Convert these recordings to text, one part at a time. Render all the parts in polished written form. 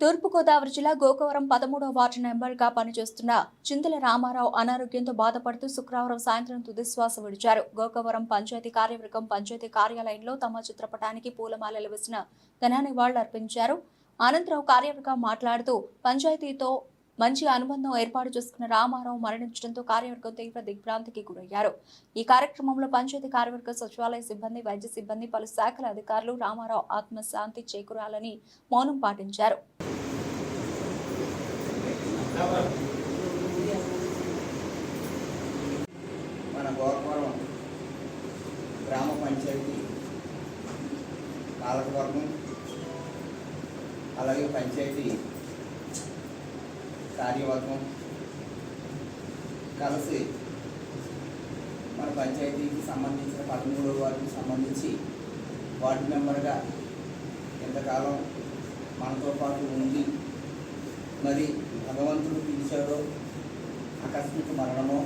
తూర్పుగోదావరి జిల్లా గోకవరం 13వ వార్డు నెంబర్గా పనిచేస్తున్న చింతల రామారావు అనారోగ్యంతో బాధపడుతూ శుక్రవారం సాయంత్రం తుదిశ్వాస విడిచారు. గోకవరం పంచాయతీ కార్యవర్గం పంచాయతీ కార్యాలయంలో తమ చిత్రపటానికి పూలమాలలు వేసిన ఘన నివాళులర్పించారు. అనంతరం కార్యవర్గం మాట్లాడుతూ పంచాయతీతో మంచి అనుబంధం ఏర్పాటు చేసుకున్న రామారావు మరణించడంతో కార్యవర్గం తీవ్ర దిగ్భ్రాంతికి గురయ్యారు. ఈ కార్యక్రమంలో పంచాయతీ కార్యవర్గ సచివాలయ సిబ్బంది, వైద్య సిబ్బంది, పలు శాఖల అధికారులు రామారావు ఆత్మశాంతి చేకూరాలని మౌనం పాటించారు. మన గోకవరం గ్రామ పంచాయతీ పాలకవర్గం అలాగే పంచాయతీ కార్యవర్గం కలిసి మన పంచాయతీకి సంబంధించిన 13వ వార్డుకి సంబంధించి వార్డు మెంబర్గా ఎంతకాలం మనతో పాటు ఉండి మరి భగవంతుడు పిలిచాడో ఆకస్మిక మరణమో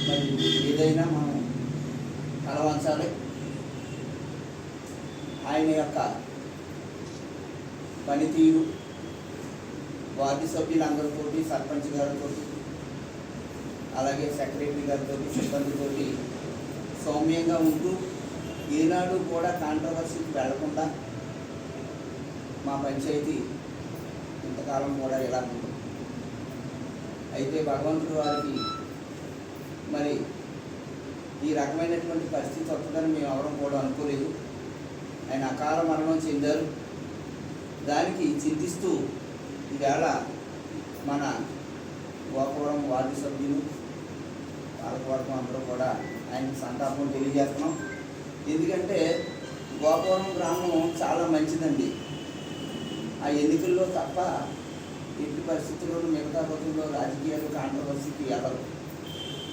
మరి ఏదైనా మనం తలవంచాలి. ఆయన యొక్క పనితీరు వార్డు సభ్యులందరితో, సర్పంచ్ గారితో, అలాగే సెక్రటరీ గారితో, సిబ్బందితో సౌమ్యంగా ఉంటూ ఏనాడు కూడా కాంట్రవర్సీకి వెళ్లకుండా మా పంచాయతీ ఇంతకాలం కూడా ఇలా ఉంది. అయితే భగవంతుడు వారికి మరి ఈ రకమైనటువంటి పరిస్థితి వస్తుందని మేము ఎవరం కూడా అనుకోలేదు. ఆయన అకాల మరణం చెందారు. దానికి చింతిస్తూ ఈవేళ మన గోకవరం వార్డు సభ్యులు పాలకవర్గం అందరూ కూడా ఆయనకి సంతాపం తెలియజేస్తున్నాం. ఎందుకంటే గోకవరం గ్రామం చాలా మంచిదండి. ఆ ఎన్నికల్లో తప్ప ఎట్టి పరిస్థితుల్లోనూ మిగతా రోజుల్లో రాజకీయాలు కాంట్రవర్సీకి వెళ్ళరు.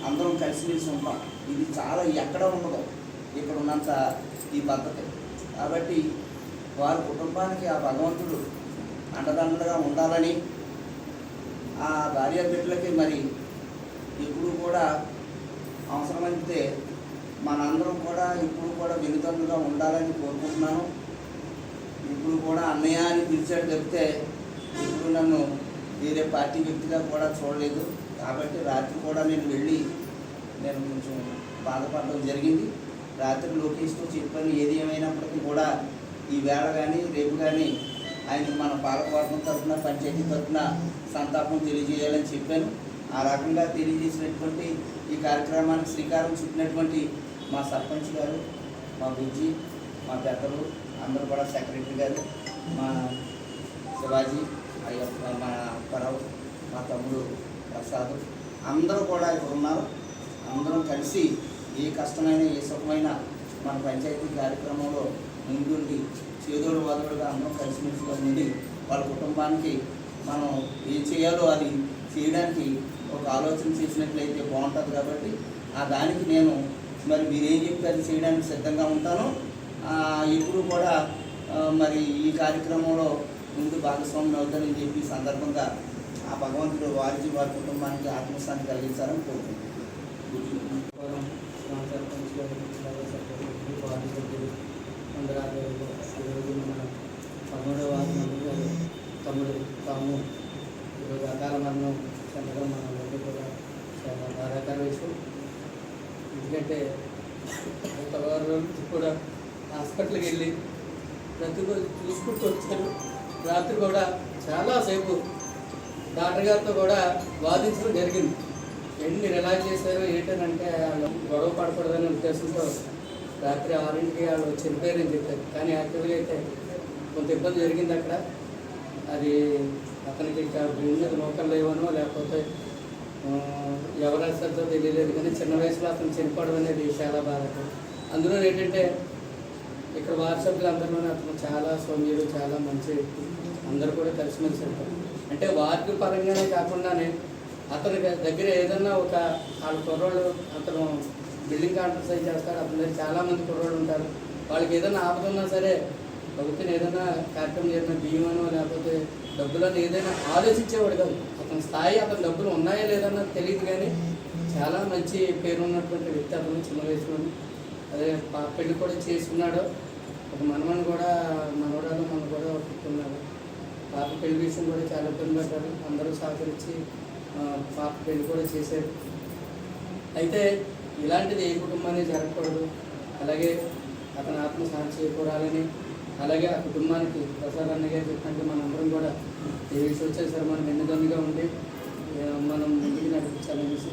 అందరం కలిసిమెలిసి ఉంటాం. ఇది చాలా ఎక్కడ ఉండదు ఇక్కడ ఉన్నంత ఈ పద్ధతి. కాబట్టి వారి కుటుంబానికి ఆ భగవంతుడు అండదండలుగా ఉండాలని, ఆ భార్య బిడ్డలకి మరి ఎప్పుడు కూడా అవసరమైతే మనందరం కూడా ఇప్పుడు కూడా వెనుదండుగా ఉండాలని కోరుకుంటున్నాను. ఇప్పుడు కూడా అన్నయ్య అని పిలిచాడు చెప్తే ఇప్పుడు నన్ను వేరే పార్టీ వ్యక్తిగా కూడా చూడలేదు. కాబట్టి రాత్రి కూడా నేను వెళ్ళి నేను కొంచెం బాధపడడం జరిగింది. రాత్రి లోకేష్తో చెప్పాను, ఏది ఏమైనప్పటికీ కూడా ఈ వేళ కానీ రేపు కానీ ఆయనకు మన పాలకవర్గం తరఫున, పంచాయతీ తరఫున సంతాపం తెలియజేయాలని చెప్పాను. ఆ రకంగా తెలియజేసినటువంటి ఈ కార్యక్రమానికి శ్రీకారం చుట్టినటువంటి మా సర్పంచ్ గారు, మా బుజ్జి, మా పెద్దలు అందరూ కూడా, సెక్రటరీ గారు, మా శివాజీ, అయ్యప్ప, మా అప్పారావు, మా తమ్ముడు ప్రసాద్ అందరూ కూడా ఇక్కడ ఉన్నారు. అందరం కలిసి ఏ కష్టమైన ఏ సుఖమైన మన పంచాయతీ కార్యక్రమంలో ముందుండి చేదోడు వాదోడుగా అందరం కలిసిమెలిసిగా ఉండి వాళ్ళ కుటుంబానికి మనం ఏం చేయాలో అది చేయడానికి ఒక ఆలోచన చేసినట్లయితే బాగుంటుంది. కాబట్టి ఆ దానికి నేను మరి మీరేం చెప్పి అది చేయడానికి సిద్ధంగా ఉంటాను. ఇప్పుడు కూడా మరి ఈ కార్యక్రమంలో ముందు భాగస్వామ్యం అవుతానని చెప్పి సందర్భంగా ఆ భగవంతుడు వారి కుటుంబానికి ఆత్మశాంతి కలిగించాలని కోరుకుంటున్నాను. తమ్ముడు తాము ఈరోజు అకాల మరణం చెందడం మన కూడా చాలా బాధాకర విషయం. ఎందుకంటే ఒక వారం రోజులు కూడా హాస్పిటల్కి వెళ్ళి ప్రతిరోజు చూసుకుంటూ వచ్చారు. రాత్రి కూడా చాలాసేపు డాక్టర్ గారితో కూడా వాదించడం జరిగింది. ఎన్ని రిలాక్స్ చేశారో ఏంటంటే వాళ్ళు గొడవ పడకూడదనే ఉద్దేశంతో రాత్రి 6ంటికి వాళ్ళు చనిపోయారని చెప్పారు. కానీ యాక్చువల్గా అయితే కొంత ఇబ్బంది జరిగింది అక్కడ. అది అతనికి ఇంకా మీద లోకల్ లేవనో లేకపోతే ఎవరు అసలుతో తెలియలేదు. కానీ చిన్న వయసులో అతను చనిపోవడం అనేది చాలా బాధకరం. అందులో ఏంటంటే ఇక్కడ వాట్సాప్లు అందరిలోనే అతను చాలా సౌమ్యులు, చాలా మంచి వ్యక్తి. అందరూ కూడా కలిసిమెలిసి ఉంటారు. అంటే వార్డు పరంగానే కాకుండానే అతని దగ్గర ఏదన్నా ఒక వాళ్ళ కుర్రోళ్ళు, అతను బిల్డింగ్ కాంట్రాక్ట్ చేస్తాడు. అతని దగ్గర చాలామంది కుర్రోళ్ళు ఉంటారు. వాళ్ళకి ఏదైనా ఆపదున్నా సరే ప్రభుత్వం ఏదైనా కార్యక్రమం చేసిన బియ్యమనో లేకపోతే డబ్బులను ఏదైనా ఆలోచించేవాడు కాదు. అతని స్థాయి, అతని డబ్బులు ఉన్నాయా లేదన్నా తెలియదు. కానీ చాలా మంచి పేరు ఉన్నటువంటి వ్యక్తి అతను. చిన్న వయసులో అదే పెళ్లి కూడా చేసుకున్నాడు. ఒక మనవని కూడా మనవరాలు మన కూడా పుట్టున్నాడు. పాప పెళ్లి విషయం కూడా చాలా ఇబ్బంది పడ్డారు. అందరూ సహకరించి పాప పెళ్లి కూడా చేశారు. అయితే ఇలాంటిది ఏ కుటుంబానికి జరగకూడదు, అలాగే అతని ఆత్మ శాంతి చేకూరాలని, అలాగే ఆ కుటుంబానికి ప్రసాద్ అన్నగా చెప్పినట్టు మనందరం కూడా ఏ విషయం వచ్చేసరి మనం వెన్నుదన్నుగా ఉండి మనం ముందుకు నడిపించాలనేసి